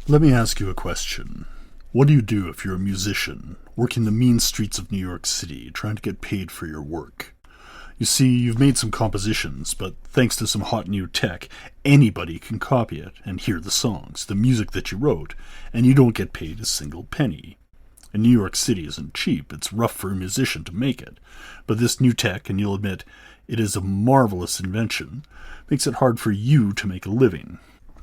Let me ask you a question. What do you do if you're a musician, working the mean streets of New York City, trying to get paid for your work? You see, you've made some compositions, but thanks to some hot new tech, anybody can copy it and hear the songs, the music that you wrote, and you don't get paid a single penny. And New York City isn't cheap, it's rough for a musician to make it. But this new tech, and you'll admit it is a marvelous invention, makes it hard for you to make a living.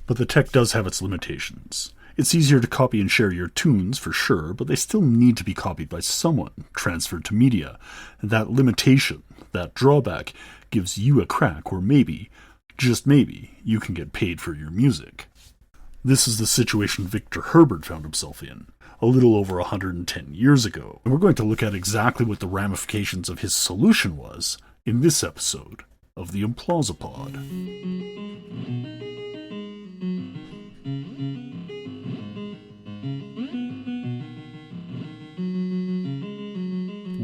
But the tech does have its limitations. It's easier to copy and share your tunes, for sure, but they still need to be copied by someone, transferred to media. And that limitation, that drawback, gives you a crack where maybe, just maybe, you can get paid for your music. This is the situation Victor Herbert found himself in, a little over 110 years ago. And we're going to look at exactly what the ramifications of his solution was in this episode of the Implausipod.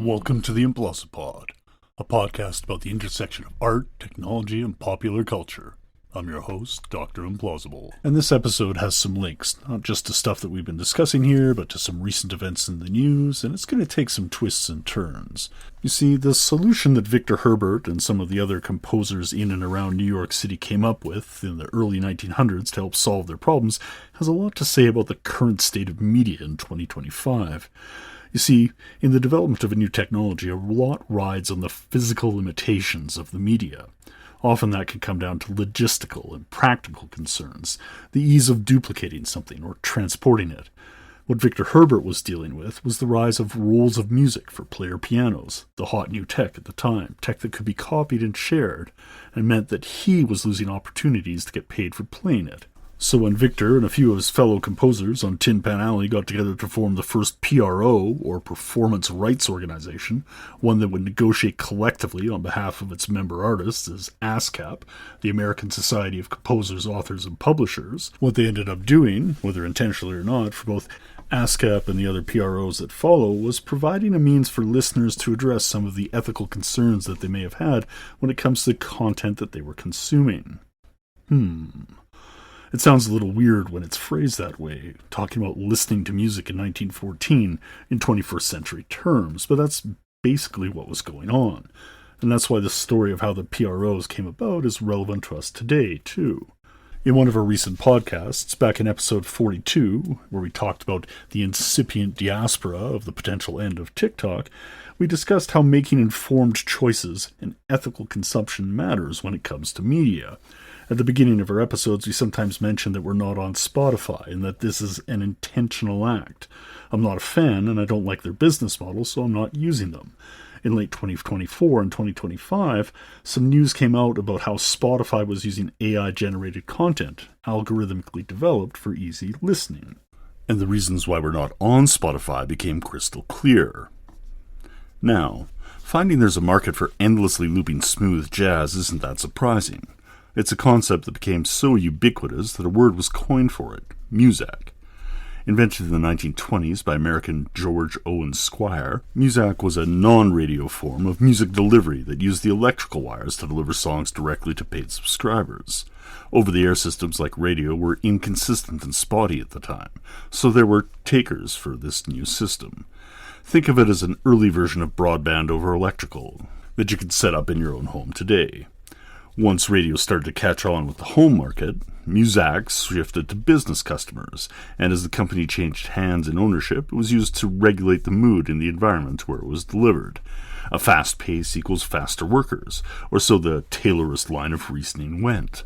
Welcome to the Implausipod, a podcast about the intersection of art, technology, and popular culture. I'm your host, Dr. Implausible. And this episode has some links, not just to stuff that we've been discussing here, but to some recent events in the news, and it's going to take some twists and turns. You see, the solution that Victor Herbert and some of the other composers in and around New York City came up with in the early 1900s to help solve their problems has a lot to say about the current state of media in 2025. You see, in the development of a new technology, a lot rides on the physical limitations of the media. Often that can come down to logistical and practical concerns, the ease of duplicating something or transporting it. What Victor Herbert was dealing with was the rise of rolls of music for player pianos, the hot new tech at the time, tech that could be copied and shared, and meant that he was losing opportunities to get paid for playing it. So when Victor and a few of his fellow composers on Tin Pan Alley got together to form the first PRO, or Performance Rights Organization, one that would negotiate collectively on behalf of its member artists as ASCAP, the American Society of Composers, Authors, and Publishers, what they ended up doing, whether intentionally or not, for both ASCAP and the other PROs that follow, was providing a means for listeners to address some of the ethical concerns that they may have had when it comes to the content that they were consuming. It sounds a little weird when it's phrased that way, talking about listening to music in 1914 in 21st century terms, but that's basically what was going on. And that's why the story of how the PROs came about is relevant to us today, too. In one of our recent podcasts, back in episode 42, where we talked about the incipient diaspora of the potential end of TikTok, we discussed how making informed choices and ethical consumption matters when it comes to media. At the beginning of our episodes, we sometimes mention that we're not on Spotify and that this is an intentional act. I'm not a fan and I don't like their business model, so I'm not using them. In late 2024 and 2025, some news came out about how Spotify was using AI-generated content, algorithmically developed for easy listening. And the reasons why we're not on Spotify became crystal clear. Now, finding there's a market for endlessly looping smooth jazz isn't that surprising. It's a concept that became so ubiquitous that a word was coined for it, muzak. Invented in the 1920s by American George Owen Squire, muzak was a non-radio form of music delivery that used the electrical wires to deliver songs directly to paid subscribers. Over-the-air systems like radio were inconsistent and spotty at the time, so there were takers for this new system. Think of it as an early version of broadband over electrical that you could set up in your own home today. Once radio started to catch on with the home market, muzak shifted to business customers, and as the company changed hands in ownership, it was used to regulate the mood in the environment where it was delivered. A fast pace equals faster workers, or so the Taylorist line of reasoning went.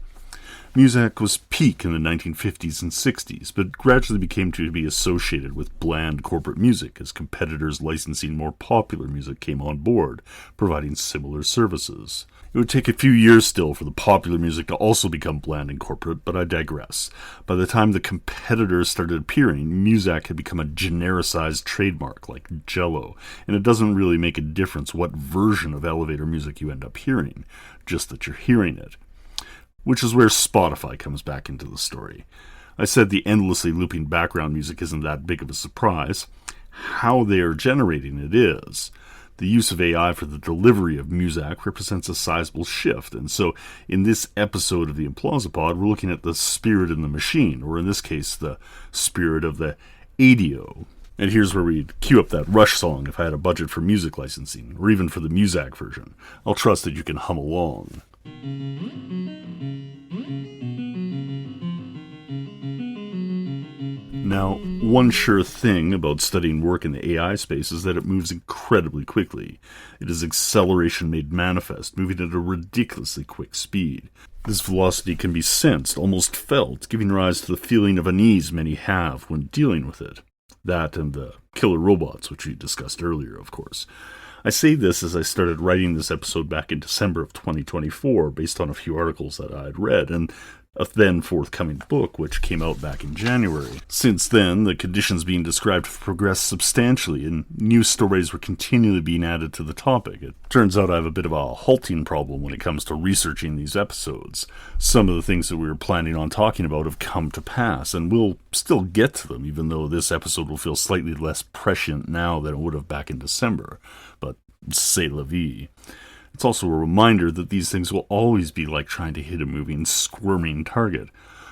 Muzak was peak in the 1950s and 60s, but gradually became to be associated with bland corporate music as competitors licensing more popular music came on board, providing similar services. It would take a few years still for the popular music to also become bland and corporate, but I digress. By the time the competitors started appearing, muzak had become a genericized trademark like Jell-O, and it doesn't really make a difference what version of elevator music you end up hearing, just that you're hearing it. Which is where Spotify comes back into the story. I said the endlessly looping background music isn't that big of a surprise. How they are generating it is. The use of AI for the delivery of music represents a sizable shift, and so in this episode of the Implausipod, we're looking at the spirit in the machine, or in this case, the spirit of the E0049. And here's where we'd cue up that Rush song if I had a budget for music licensing, or even for the Muzak version. I'll trust that you can hum along. Now, one sure thing about studying work in the AI space is that it moves incredibly quickly. It is acceleration made manifest, moving at a ridiculously quick speed. This velocity can be sensed, almost felt, giving rise to the feeling of unease many have when dealing with it. That and the killer robots, which we discussed earlier, of course. I say this as I started writing this episode back in December of 2024, based on a few articles that I had read, and a then forthcoming book, which came out back in January. Since then, the conditions being described have progressed substantially, and new stories were continually being added to the topic. It turns out I have a bit of a halting problem when it comes to researching these episodes. Some of the things that we were planning on talking about have come to pass, and we'll still get to them, even though this episode will feel slightly less prescient now than it would have back in December. But c'est la vie. It's also a reminder that these things will always be like trying to hit a moving, squirming target.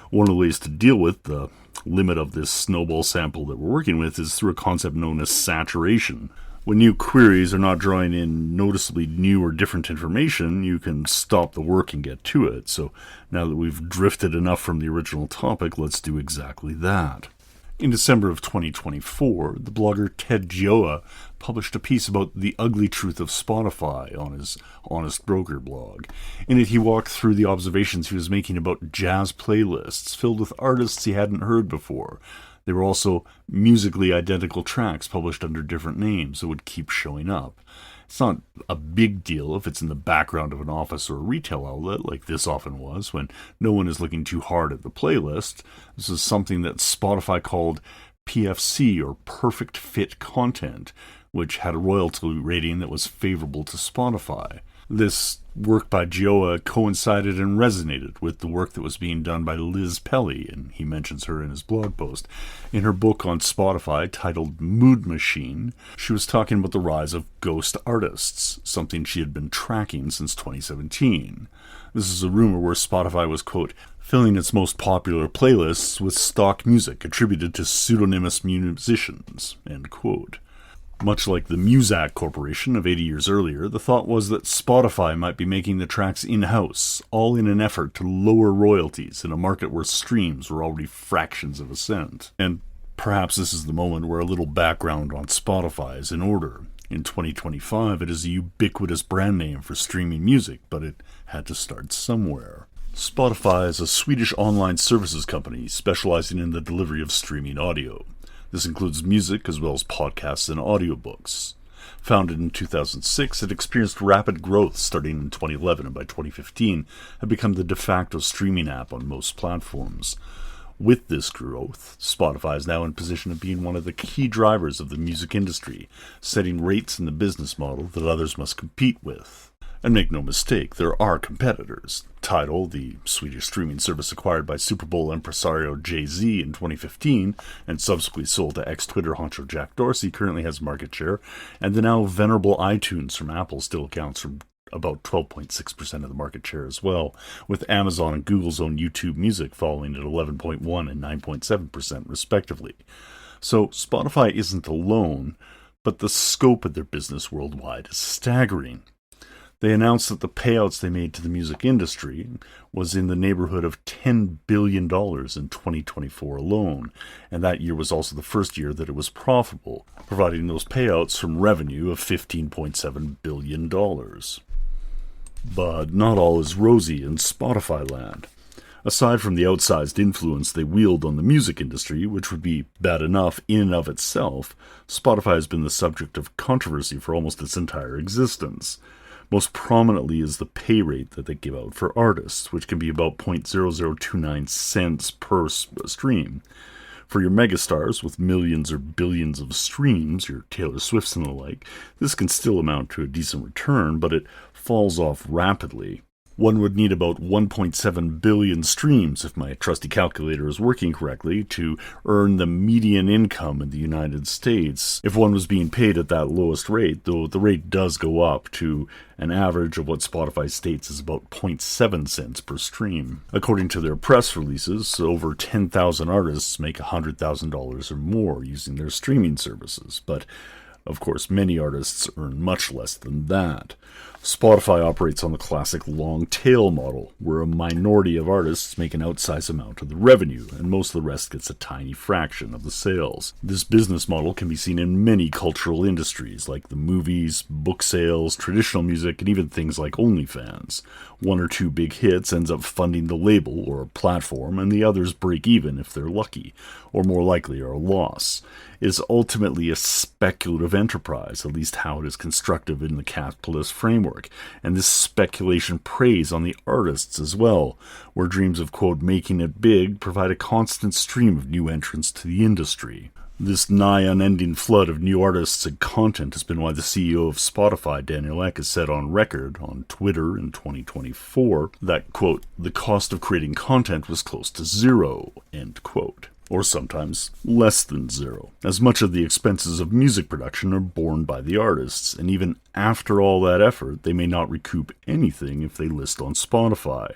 One of the ways to deal with the limit of this snowball sample that we're working with is through a concept known as saturation. When new queries are not drawing in noticeably new or different information, you can stop the work and get to it. So now that we've drifted enough from the original topic, let's do exactly that. In December of 2024, the blogger Ted Gioia published a piece about the ugly truth of Spotify on his Honest Broker blog. In it, he walked through the observations he was making about jazz playlists filled with artists he hadn't heard before. There were also musically identical tracks published under different names that would keep showing up. It's not a big deal if it's in the background of an office or a retail outlet, like this often was, when no one is looking too hard at the playlist. This is something that Spotify called PFC, or Perfect Fit Content, which had a royalty rating that was favorable to Spotify. This work by Gioia coincided and resonated with the work that was being done by Liz Pelly, and he mentions her in his blog post. In her book on Spotify, titled Mood Machine, she was talking about the rise of ghost artists, something she had been tracking since 2017. This is a rumor where Spotify was, quote, filling its most popular playlists with stock music attributed to pseudonymous musicians, end quote. Much like the Muzak Corporation of 80 years earlier, the thought was that Spotify might be making the tracks in-house, all in an effort to lower royalties in a market where streams were already fractions of a cent. And perhaps this is the moment where a little background on Spotify is in order. In 2025, it is a ubiquitous brand name for streaming music, but it had to start somewhere. Spotify is a Swedish online services company specializing in the delivery of streaming audio. This includes music as well as podcasts and audiobooks. Founded in 2006, it experienced rapid growth starting in 2011, and by 2015 had become the de facto streaming app on most platforms. With this growth, Spotify is now in position of being one of the key drivers of the music industry, setting rates in the business model that others must compete with. And make no mistake, there are competitors. Tidal, the Swedish streaming service acquired by Super Bowl impresario Jay-Z in 2015 and subsequently sold to ex-Twitter honcho Jack Dorsey, currently has market share, and the now venerable iTunes from Apple still accounts for about 12.6% of the market share as well, with Amazon and Google's own YouTube Music following at 11.1% and 9.7% respectively. So Spotify isn't alone, but the scope of their business worldwide is staggering. They announced that the payouts they made to the music industry was in the neighborhood of $10 billion in 2024 alone, and that year was also the first year that it was profitable, providing those payouts from revenue of $15.7 billion. But not all is rosy in Spotify land. Aside from the outsized influence they wield on the music industry, which would be bad enough in and of itself, Spotify has been the subject of controversy for almost its entire existence. Most prominently is the pay rate that they give out for artists, which can be about 0.0029 cents per stream. For your megastars with millions or billions of streams, your Taylor Swifts and the like, this can still amount to a decent return, but it falls off rapidly. One would need about 1.7 billion streams, if my trusty calculator is working correctly, to earn the median income in the United States. If one was being paid at that lowest rate, though the rate does go up to an average of what Spotify states is about 0.7 cents per stream. According to their press releases, over 10,000 artists make $100,000 or more using their streaming services, but of course, many artists earn much less than that. Spotify operates on the classic long tail model, where a minority of artists make an outsized amount of the revenue, and most of the rest gets a tiny fraction of the sales. This business model can be seen in many cultural industries, like the movies, book sales, traditional music, and even things like OnlyFans. One or two big hits ends up funding the label or platform, and the others break even if they're lucky, or more likely are a loss. It is ultimately a speculative enterprise, at least how it is constructed in the capitalist framework, and this speculation preys on the artists as well, where dreams of, quote, making it big provide a constant stream of new entrants to the industry. This nigh unending flood of new artists and content has been why the CEO of Spotify, Daniel Ek, has said on record on Twitter in 2024 that, quote, the cost of creating content was close to zero, end quote. Or sometimes less than zero, as much of the expenses of music production are borne by the artists, and even after all that effort, they may not recoup anything if they list on Spotify.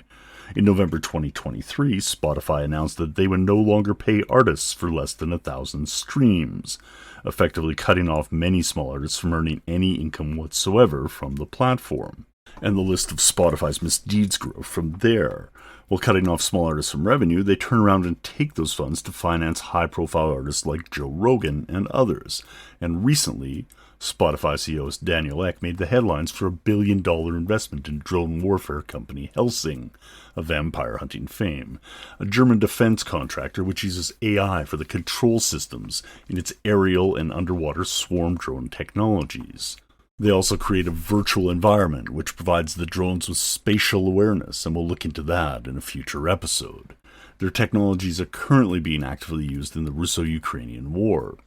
In November 2023, Spotify announced that they would no longer pay artists for less than 1,000 streams, effectively cutting off many small artists from earning any income whatsoever from the platform. And the list of Spotify's misdeeds grow from there. While cutting off small artists from revenue, they turn around and take those funds to finance high-profile artists like Joe Rogan and others. And recently, Spotify CEO Daniel Ek made the headlines for $1 billion investment in drone warfare company Helsing, of vampire hunting fame, a German defense contractor which uses AI for the control systems in its aerial and underwater swarm drone technologies. They also create a virtual environment which provides the drones with spatial awareness, and we'll look into that in a future episode. Their technologies are currently being actively used in the Russo-Ukrainian war.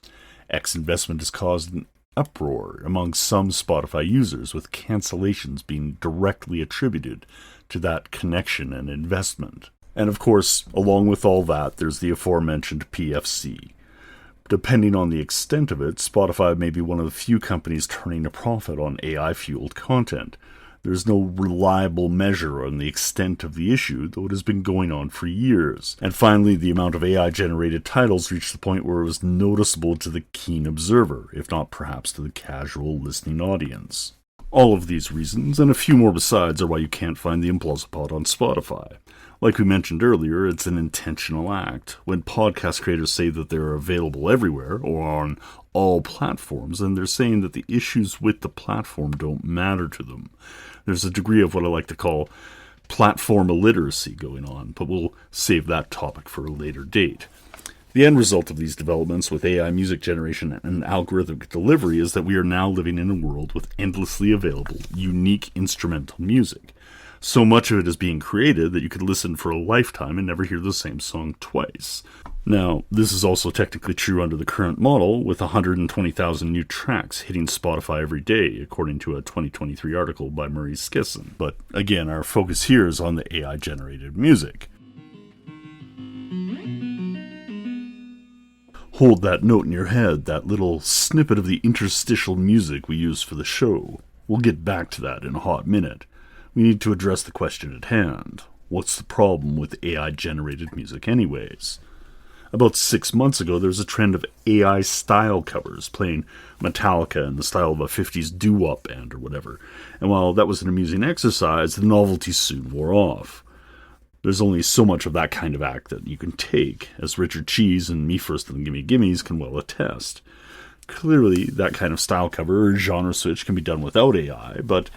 X investment has caused an uproar among some Spotify users, with cancellations being directly attributed to that connection and investment. And of course, along with all that, there's the aforementioned PFC. Depending on the extent of it, Spotify may be one of the few companies turning a profit on AI-fueled content. There's no reliable measure on the extent of the issue, though it has been going on for years. And finally, the amount of AI-generated titles reached the point where it was noticeable to the keen observer, if not perhaps to the casual listening audience. All of these reasons, and a few more besides, are why you can't find the Implausipod on Spotify. Like we mentioned earlier, it's an intentional act. When podcast creators say that they're available everywhere, or on all platforms, then they're saying that the issues with the platform don't matter to them. There's a degree of what I like to call platform illiteracy going on, but we'll save that topic for a later date. The end result of these developments with AI music generation and algorithmic delivery is that we are now living in a world with endlessly available, unique instrumental music. So much of it is being created that you could listen for a lifetime and never hear the same song twice. Now, this is also technically true under the current model, with 120,000 new tracks hitting Spotify every day, according to a 2023 article by Murray Skisson. But again, our focus here is on the AI-generated music. Hold that note in your head, that little snippet of the interstitial music we use for the show. We'll get back to that in a hot minute. We need to address the question at hand. What's the problem with AI-generated music anyways? About 6 months ago, there was a trend of AI style covers, playing Metallica in the style of a 50s doo-wop band or whatever. And while that was an amusing exercise, the novelty soon wore off. There's only so much of that kind of act that you can take, as Richard Cheese and Me First and the Gimme Gimmes can well attest. Clearly, that kind of style cover or genre switch can be done without AI, but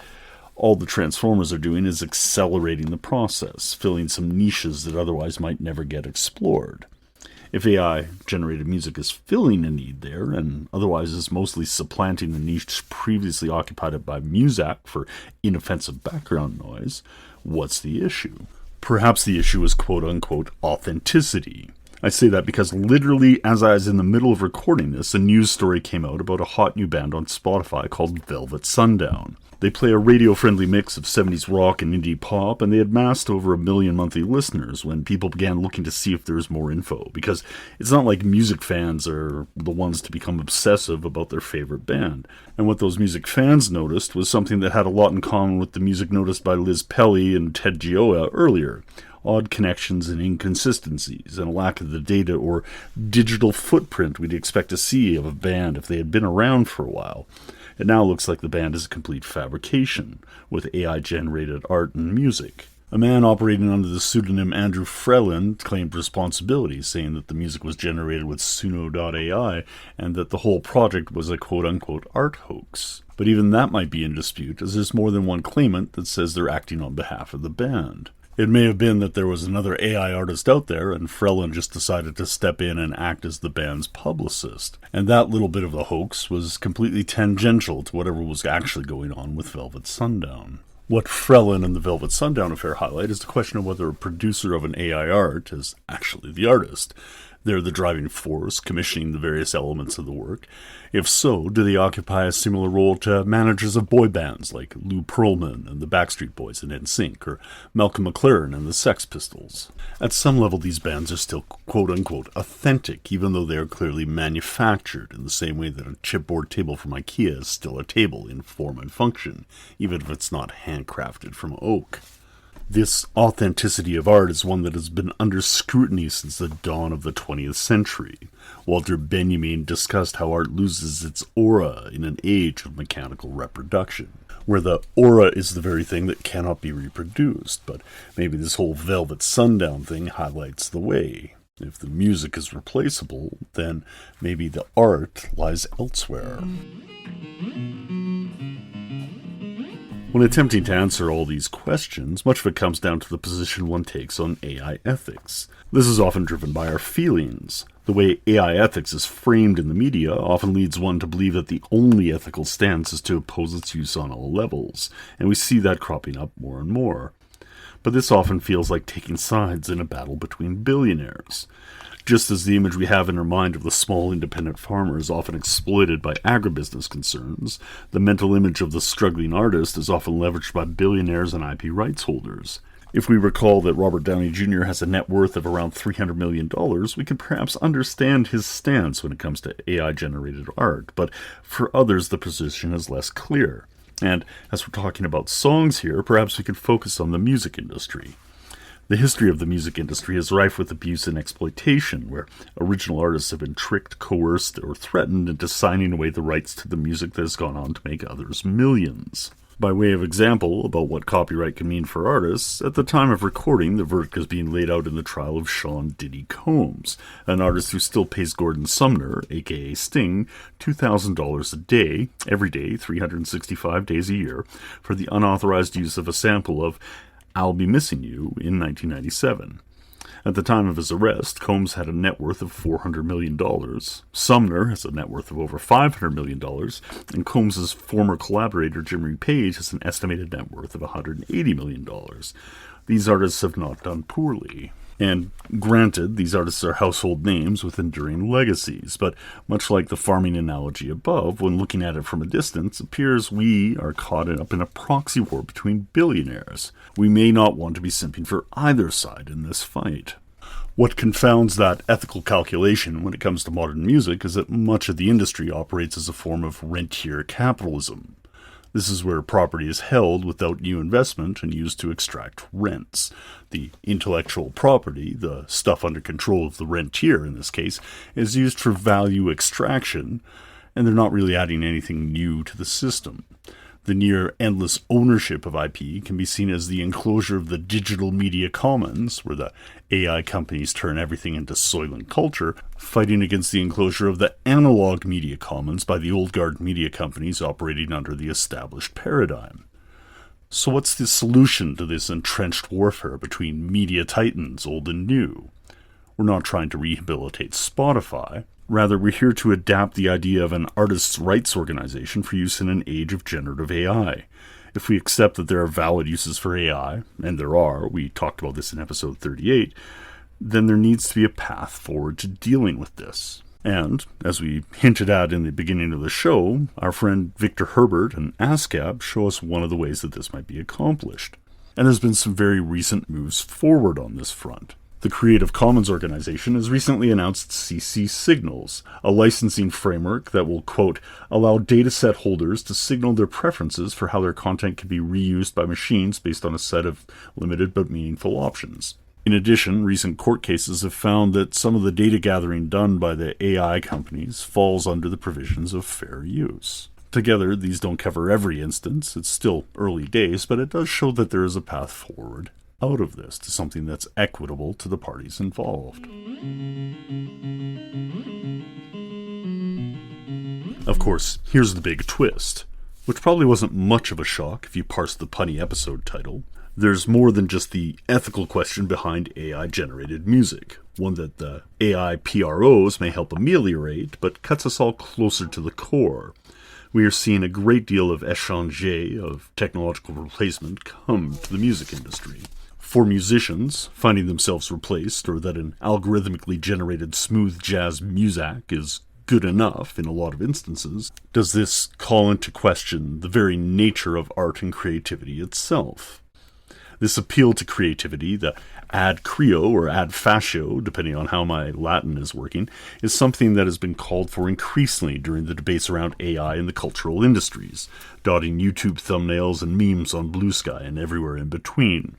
all the Transformers are doing is accelerating the process, filling some niches that otherwise might never get explored. If AI-generated music is filling a need there, and otherwise is mostly supplanting the niche previously occupied by Muzak for inoffensive background noise, what's the issue? Perhaps the issue is quote-unquote authenticity. I say that because literally as I was in the middle of recording this, a news story came out about a hot new band on Spotify called Velvet Sundown. They play a radio-friendly mix of 70s rock and indie pop, and they had amassed over 1 million monthly listeners when people began looking to see if there was more info, because it's not like music fans are the ones to become obsessive about their favorite band. And what those music fans noticed was something that had a lot in common with the music noticed by Liz Pelly and Ted Gioia earlier. Odd connections and inconsistencies, and a lack of the data or digital footprint we'd expect to see of a band if they had been around for a while. It now looks like the band is a complete fabrication, with AI-generated art and music. A man operating under the pseudonym Andrew Frelin claimed responsibility, saying that the music was generated with Suno.ai and that the whole project was a quote-unquote art hoax. But even that might be in dispute, as there's more than one claimant that says they're acting on behalf of the band. It may have been that there was another AI artist out there, and Frelin just decided to step in and act as the band's publicist. And that little bit of the hoax was completely tangential to whatever was actually going on with Velvet Sundown. What Frelin and the Velvet Sundown affair highlight is the question of whether a producer of an AI art is actually the artist. They're the driving force, commissioning the various elements of the work. If so, do they occupy a similar role to managers of boy bands like Lou Pearlman and the Backstreet Boys and NSYNC, or Malcolm McLaren and the Sex Pistols? At some level, these bands are still quote-unquote authentic, even though they are clearly manufactured, in the same way that a chipboard table from IKEA is still a table in form and function, even if it's not handcrafted from oak. This authenticity of art is one that has been under scrutiny since the dawn of the 20th century. Walter Benjamin discussed how art loses its aura in an age of mechanical reproduction, where the aura is the very thing that cannot be reproduced. But maybe this whole Velvet Sundown thing highlights the way. If the music is replaceable, then maybe the art lies elsewhere. When attempting to answer all these questions, much of it comes down to the position one takes on AI ethics. This is often driven by our feelings. The way AI ethics is framed in the media often leads one to believe that the only ethical stance is to oppose its use on all levels, and we see that cropping up more and more. But this often feels like taking sides in a battle between billionaires. Just as the image we have in our mind of the small independent farmer is often exploited by agribusiness concerns, the mental image of the struggling artist is often leveraged by billionaires and IP rights holders. If we recall that Robert Downey Jr. has a net worth of around $300 million, we can perhaps understand his stance when it comes to AI-generated art, but for others the position is less clear. And as we're talking about songs here, perhaps we could focus on the music industry. The history of the music industry is rife with abuse and exploitation, where original artists have been tricked, coerced, or threatened into signing away the rights to the music that has gone on to make others millions. By way of example about what copyright can mean for artists, at the time of recording, the verdict is being laid out in the trial of Sean Diddy Combs, an artist who still pays Gordon Sumner, aka Sting, $2,000 a day, every day, 365 days a year, for the unauthorized use of a sample of I'll Be Missing You in 1997. At the time of his arrest, Combs had a net worth of $400 million. Sumner has a net worth of over $500 million, and Combs' former collaborator Jimmy Page has an estimated net worth of $180 million. These artists have not done poorly. And granted, these artists are household names with enduring legacies, but much like the farming analogy above, when looking at it from a distance, it appears we are caught up in a proxy war between billionaires. We may not want to be simping for either side in this fight. What confounds that ethical calculation when it comes to modern music is that much of the industry operates as a form of rentier capitalism. This is where property is held without new investment and used to extract rents. The intellectual property, the stuff under control of the rentier in this case, is used for value extraction, and they're not really adding anything new to the system. The near-endless ownership of IP can be seen as the enclosure of the digital media commons, where the AI companies turn everything into soil and culture, fighting against the enclosure of the analog media commons by the old guard media companies operating under the established paradigm. So what's the solution to this entrenched warfare between media titans, old and new? We're not trying to rehabilitate Spotify. Rather, we're here to adapt the idea of an artist's rights organization for use in an age of generative AI. If we accept that there are valid uses for AI, and there are, we talked about this in episode 38, then there needs to be a path forward to dealing with this. And, as we hinted at in the beginning of the show, our friend Victor Herbert and ASCAP show us one of the ways that this might be accomplished. And there's been some very recent moves forward on this front. The Creative Commons organization has recently announced CC Signals, a licensing framework that will, quote, allow dataset holders to signal their preferences for how their content can be reused by machines based on a set of limited but meaningful options. In addition, recent court cases have found that some of the data gathering done by the AI companies falls under the provisions of fair use. Together, these don't cover every instance. It's still early days, but it does show that there is a path forward out of this to something that's equitable to the parties involved. Of course, here's the big twist, which probably wasn't much of a shock if you parse the punny episode title. There's more than just the ethical question behind AI-generated music, one that the AI PROs may help ameliorate, but cuts us all closer to the core. We are seeing a great deal of échange, of technological replacement, come to the music industry. For musicians, finding themselves replaced, or that an algorithmically generated smooth jazz muzak is good enough in a lot of instances, does this call into question the very nature of art and creativity itself? This appeal to creativity, the ad creo or ad fascio, depending on how my Latin is working, is something that has been called for increasingly during the debates around AI in the cultural industries, dotting YouTube thumbnails and memes on Blue Sky and everywhere in between.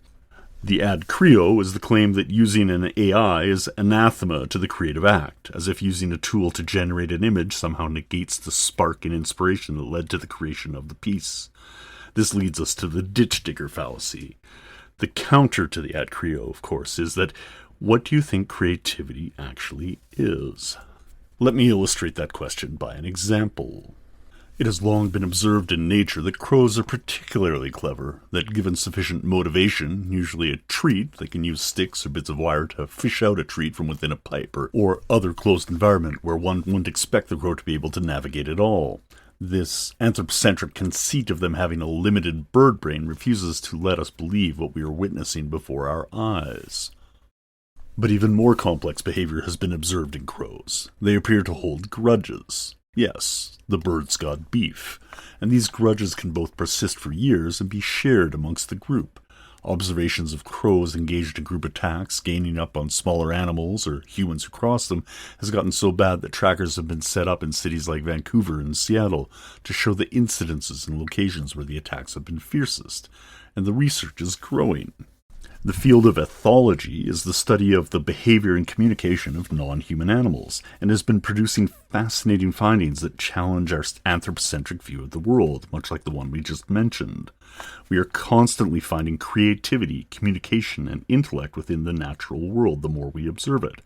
The ad creo is the claim that using an AI is anathema to the creative act, as if using a tool to generate an image somehow negates the spark and inspiration that led to the creation of the piece. This leads us to the ditch digger fallacy. The counter to the ad creo, of course, is that what do you think creativity actually is? Let me illustrate that question by an example. It has long been observed in nature that crows are particularly clever, that given sufficient motivation, usually a treat, they can use sticks or bits of wire to fish out a treat from within a pipe or other closed environment where one wouldn't expect the crow to be able to navigate at all. This anthropocentric conceit of them having a limited bird brain refuses to let us believe what we are witnessing before our eyes. But even more complex behavior has been observed in crows. They appear to hold grudges. Yes, the bird's got beef, and these grudges can both persist for years and be shared amongst the group. Observations of crows engaged in group attacks, gaining up on smaller animals or humans who cross them, has gotten so bad that trackers have been set up in cities like Vancouver and Seattle to show the incidences and locations where the attacks have been fiercest, and the research is growing. The field of ethology is the study of the behavior and communication of non-human animals, and has been producing fascinating findings that challenge our anthropocentric view of the world, much like the one we just mentioned. We are constantly finding creativity, communication, and intellect within the natural world the more we observe it.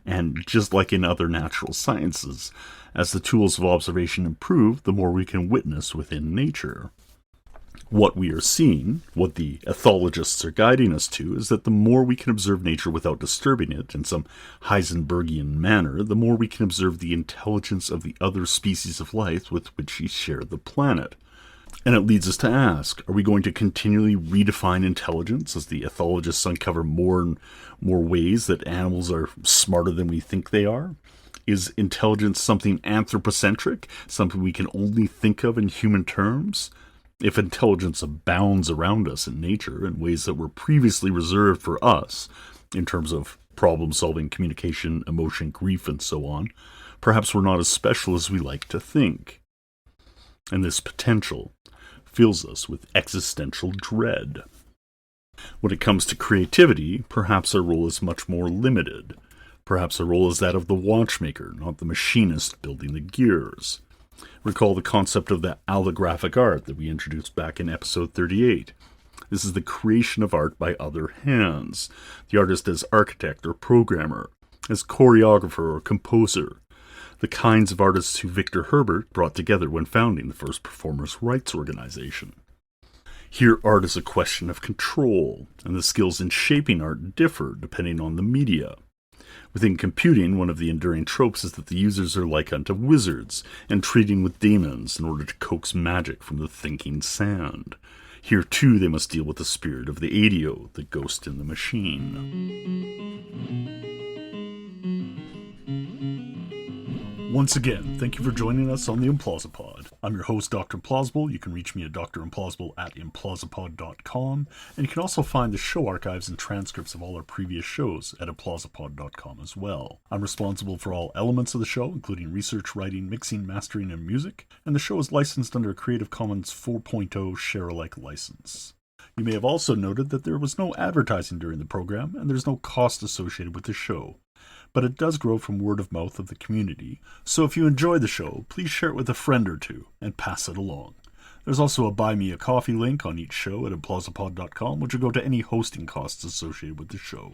And just like in other natural sciences, as the tools of observation improve, the more we can witness within nature. What we are seeing, what the ethologists are guiding us to, is that the more we can observe nature without disturbing it in some Heisenbergian manner, the more we can observe the intelligence of the other species of life with which we share the planet. And it leads us to ask, are we going to continually redefine intelligence as the ethologists uncover more and more ways that animals are smarter than we think they are? Is intelligence something anthropocentric, something we can only think of in human terms? If intelligence abounds around us in nature in ways that were previously reserved for us, in terms of problem-solving, communication, emotion, grief, and so on, perhaps we're not as special as we like to think. And this potential fills us with existential dread. When it comes to creativity, perhaps our role is much more limited. Perhaps our role is that of the watchmaker, not the machinist building the gears. Recall the concept of the allographic art that we introduced back in episode 38. This is the creation of art by other hands, the artist as architect or programmer, as choreographer or composer, the kinds of artists who Victor Herbert brought together when founding the first performers' rights organization. Here, art is a question of control, and the skills in shaping art differ depending on the media. Within computing, one of the enduring tropes is that the users are like unto wizards, entreating with demons in order to coax magic from the thinking sand. Here too they must deal with the spirit of the E0049, the ghost in the machine. Once again, thank you for joining us on the Implausipod. I'm your host, Dr. Implausible. You can reach me at drimplausible@implausipod.com, and you can also find the show archives and transcripts of all our previous shows at implausipod.com as well. I'm responsible for all elements of the show, including research, writing, mixing, mastering, and music, and the show is licensed under a Creative Commons 4.0 share-alike license. You may have also noted that there was no advertising during the program, and there's no cost associated with the show. But it does grow from word of mouth of the community, so if you enjoy the show, please share it with a friend or two and pass it along. There's also a Buy Me a Coffee link on each show at implausipod.com, which will go to any hosting costs associated with the show.